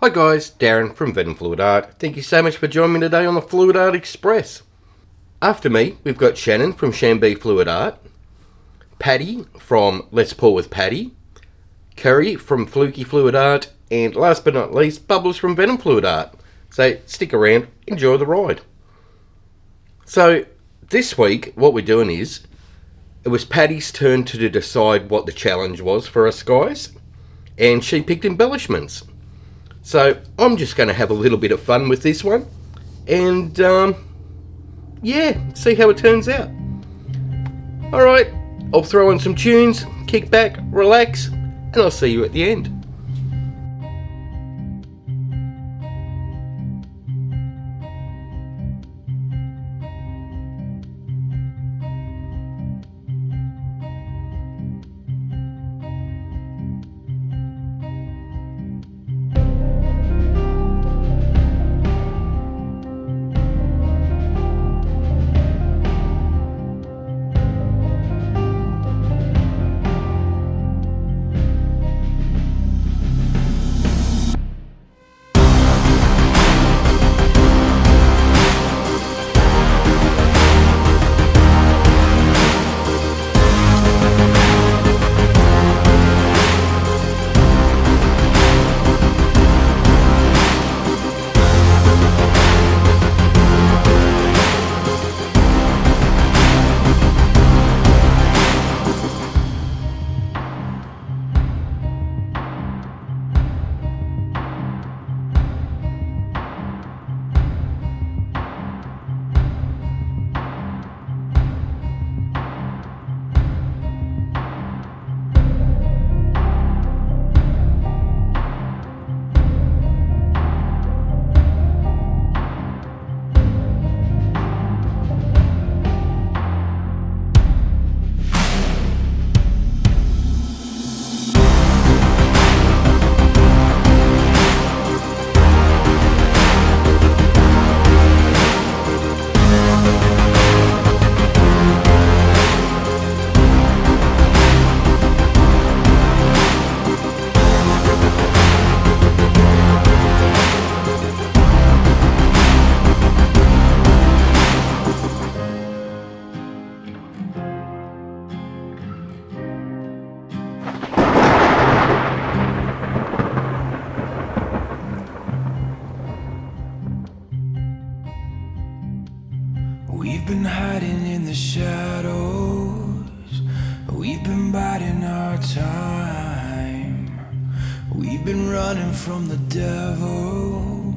Hi guys, Darren from Venom Fluid Art. Thank you so much for joining me today on the Fluid Art Express. After me, we've got Shannon from Shanby Fluid Art, Paddy from Let's Pour with Paddy, Curry from Fluky Fluid Art, and last but not least, Bubbles from Venom Fluid Art. So stick around, enjoy the ride. So this week, what we're doing is, it was Paddy's turn to decide what the challenge was for us guys, and she picked embellishments. So I'm just going to have a little bit of fun with this one, and see how it turns out. Alright, I'll throw in some tunes, kick back, relax, and I'll see you at the end. We've been hiding in the shadows, we've been biding our time. We've been running from the devil,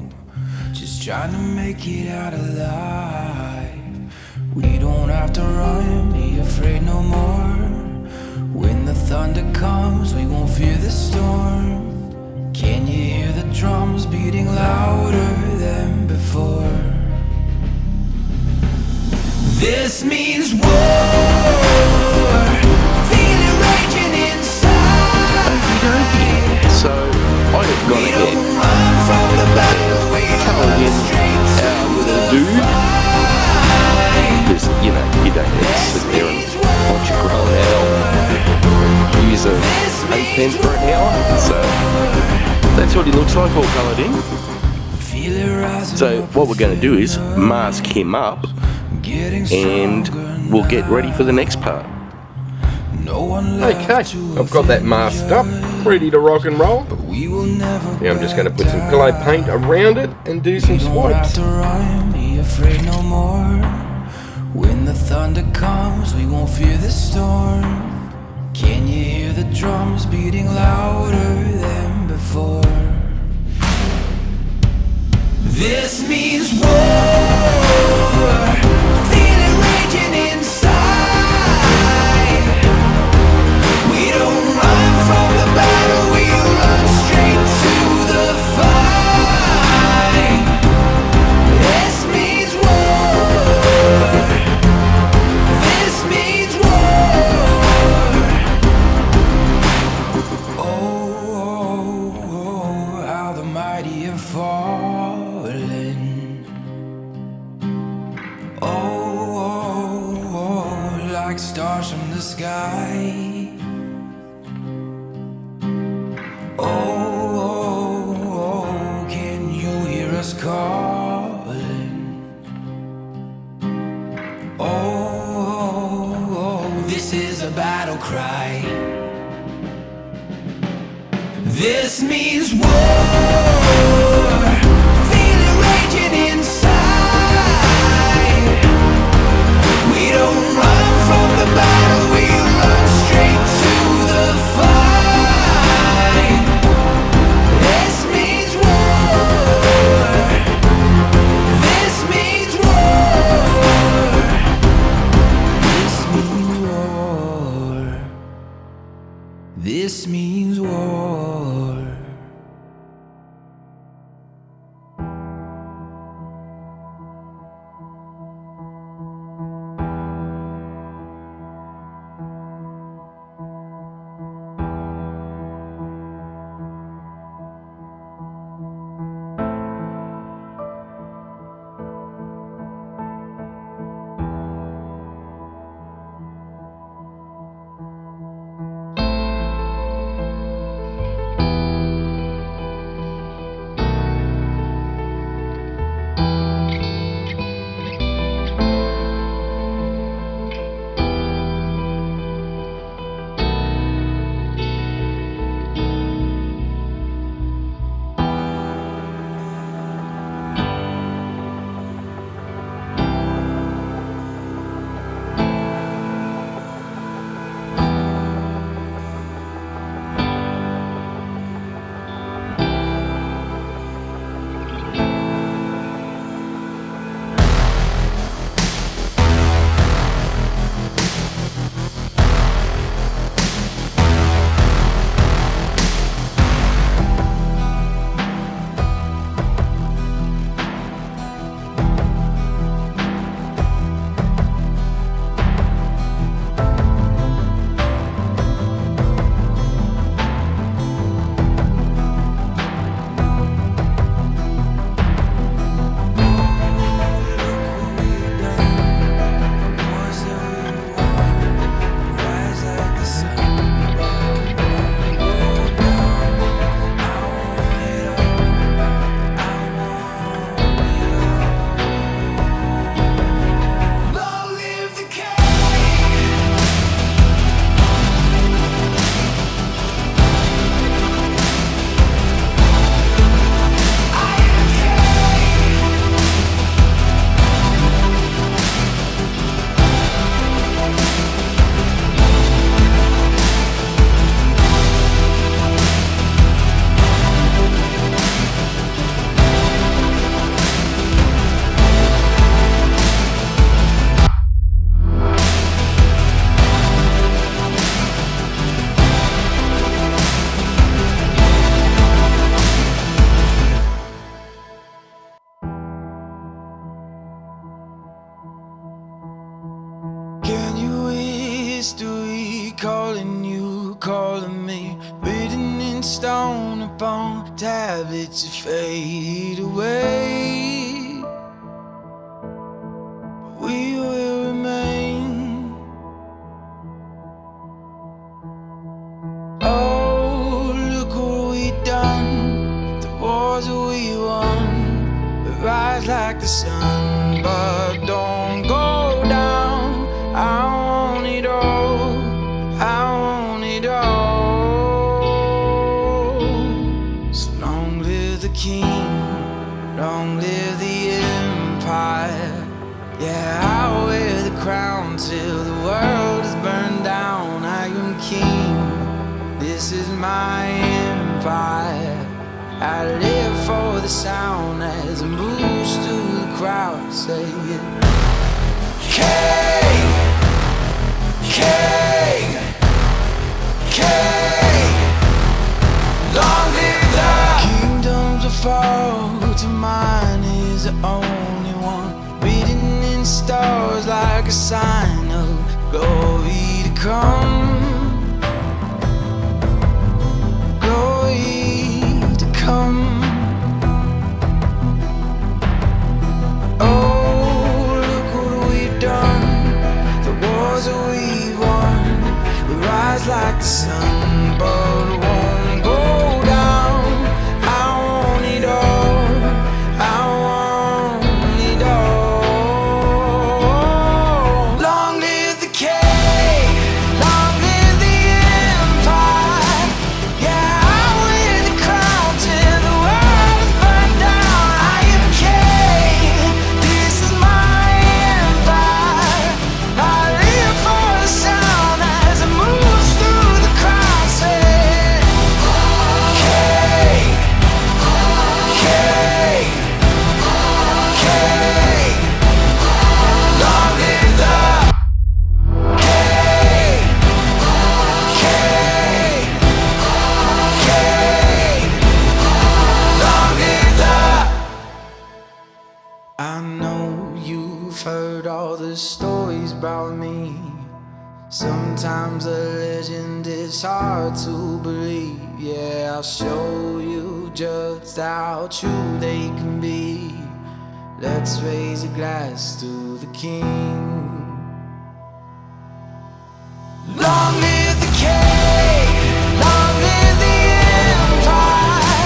just trying to make it out alive. We don't have to run, be afraid no more. When the thunder comes, we won't fear the storm. Can you hear the drums beating louder than before? This means war, feel it raging inside. So I have gone ahead and coloured in our dude, because you don't need to sit there and watch it grow out or use a 8 pence for an hour. So that's what he looks like all coloured in. So what we're going to do is mask him up, and we'll get ready for the next part. Okay, I've got that masked up, ready to rock and roll. Now I'm just going to put some pillow paint around it and do some swipes. When the thunder comes, we won't fear the storm. Can you hear the drums beating louder than before? This means war, feel it raging inside. We don't run from the battle, we run straight to the fight. This means war, this means war. Oh, how the mighty have fallen. Like stars from the sky. Oh, calling. Oh, this is a battle cry. This means war. Feel it raging inside. We don't run from the battle, we run straight to the fight. This means war. This means war. This means war. This means war. History calling you, calling me, written in stone upon tablets that fade away. We will remain. Oh, look what we've done, the wars that we won. We rise like the sun, but don't go down. I want it all, I want it all. So long live the king, long live the empire. Yeah, I'll wear the crown till the world is burned down. I am king, this is my empire. I live for the sound as it moves through the crowd, saying King, King, King. Long live the kingdoms will fall to mine is the only one, written in stars like a sign of glory to come. Glory to come. Oh, look what we've done, the wars that we won. We rise like the sun, but won't go down. I want it all, I stories about me. Sometimes a legend is hard to believe. Yeah, I'll show you just how true they can be. Let's raise a glass to the king. Long live the king, long live the empire.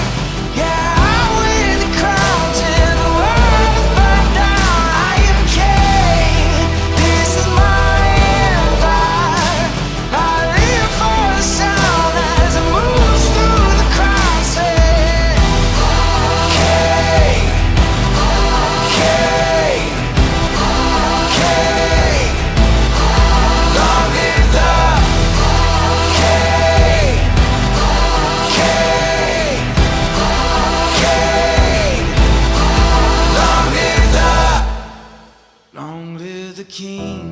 Yeah, I wear the crown till the world's burned down. I am king, this is my empire. I live for the sound as it moves through the crowd. Say, king, king, king. Long live the king, king, king. Long live the king.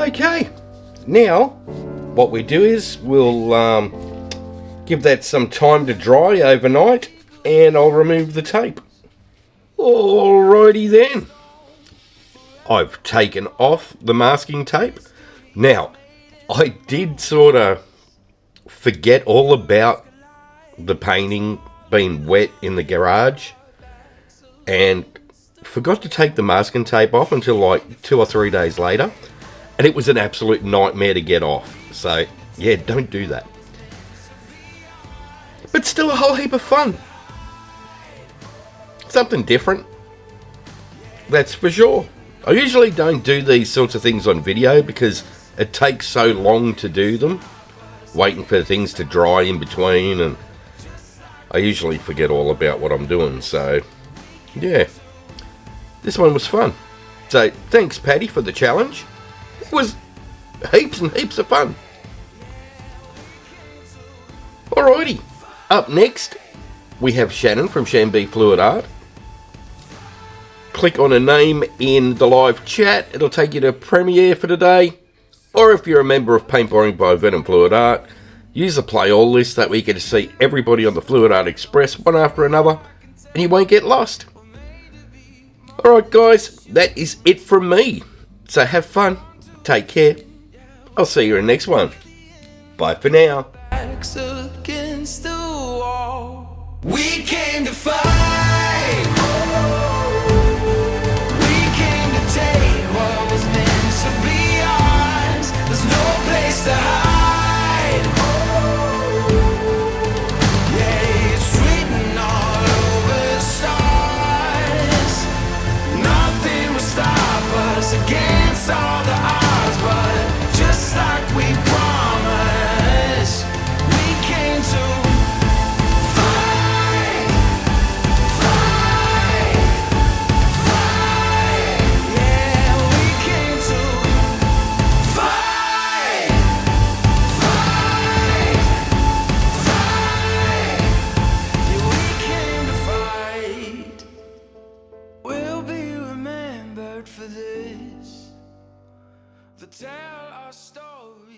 Okay, now what we do is we'll give that some time to dry overnight and I'll remove the tape. Alrighty then. I've taken off the masking tape. Now, I did sort of forget all about the painting being wet in the garage and forgot to take the masking tape off until like 2 or 3 days later, and it was an absolute nightmare to get off. So yeah, don't do that. But still a whole heap of fun. Something different, that's for sure. I usually don't do these sorts of things on video because it takes so long to do them, waiting for things to dry in between, and I usually forget all about what I'm doing. So yeah, this one was fun. So thanks, Paddy, for the challenge. It was heaps and heaps of fun. Alrighty, up next we have Shannon from Shanby Fluid Art. Click on a name in the live chat, it'll take you to Premiere for today. Or if you're a member of Paint Boring by Venom Fluid Art, use the play all list, that way you get to see everybody on the Fluid Art Express one after another and you won't get lost. Alright guys, that is it from me. So have fun, take care. I'll see you in the next one. Bye for now. Backs against the wall. We came to fight. We came to take what was meant to be ours. There's no place to hide. Yeah, it's written all over the stars. Nothing will stop us against all the odds, but just like we promised, we came to fight, fight, fight. Yeah, we came to fight, fight, fight. Yeah, we came to fight. We'll be remembered for this. To tell our story.